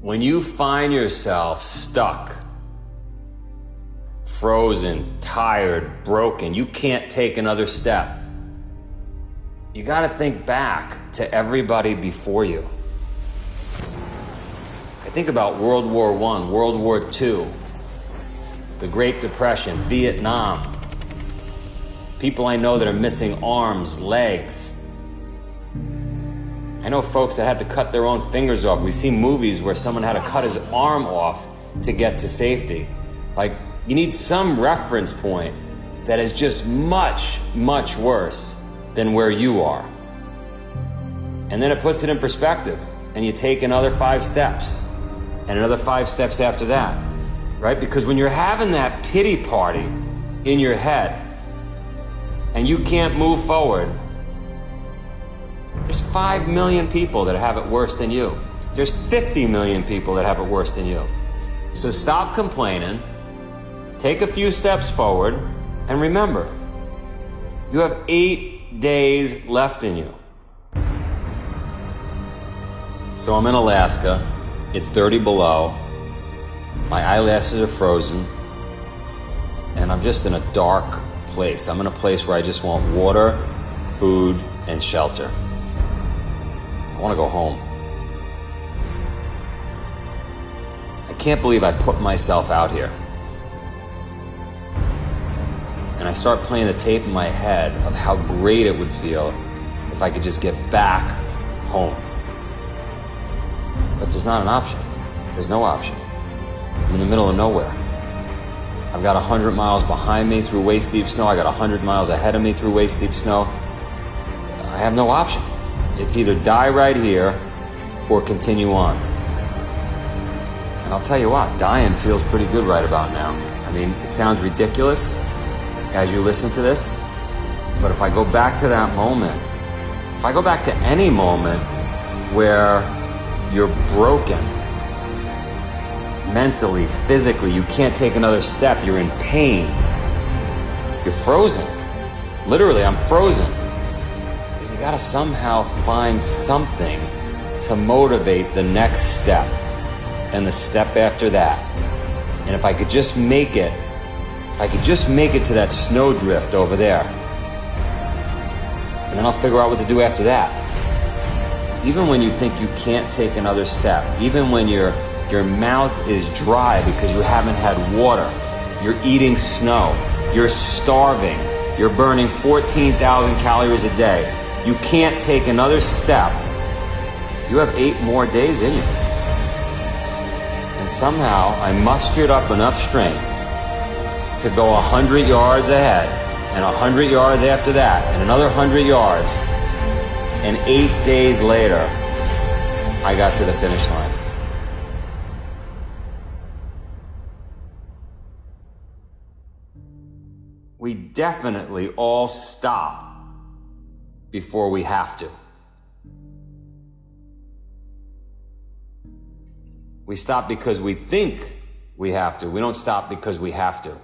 When you find yourself stuck, frozen, tired, broken, you can't take another step, you gotta think back to everybody before you. I think about World War I, World War II, the Great Depression, Vietnam. People I know that are missing arms, legs. I know folks that had to cut their own fingers off. We see movies where someone had to cut his arm off to get to safety. Like, you need some reference point that is just much, much worse than where you are. And then it puts it in perspective, and you take another 5 steps, and another 5 steps after that, right? Because when you're having that pity party in your head, and you can't move forward, there's 5 million people that have it worse than you. There's 50 million people that have it worse than you. So stop complaining, take a few steps forward, and remember, you have 8 days left in you. So I'm in Alaska, it's 30 below, my eyelashes are frozen, and I'm just in a dark place. I'm in a place where I just want water, food, and shelter. I want to go home. I can't believe I put myself out here. And I start playing the tape in my head of how great it would feel if I could just get back home. But there's not an option. There's no option. I'm in the middle of nowhere. I've got 100 miles behind me through waist-deep snow. I got 100 miles ahead of me through waist-deep snow. I have no option. It's either die right here or continue on. And I'll tell you what, dying feels pretty good right about now. I mean, it sounds ridiculous as you listen to this, but if I go back to that moment, if I go back to any moment where you're broken, mentally, physically, you can't take another step, you're in pain, you're frozen. Literally, I'm frozen. You gotta somehow find something to motivate the next step and the step after that. And if I could just make it, to that snowdrift over there, and then I'll figure out what to do after that. Even when you think you can't take another step, even when your mouth is dry because you haven't had water, you're eating snow, you're starving, you're burning 14,000 calories a day, you can't take another step, you have 8 more days in you. And somehow I mustered up enough strength to go 100 yards ahead, and 100 yards after that, and another 100 yards, and 8 days later, I got to the finish line. We definitely all stop before we have to. We stop because we think we have to. We don't stop because we have to.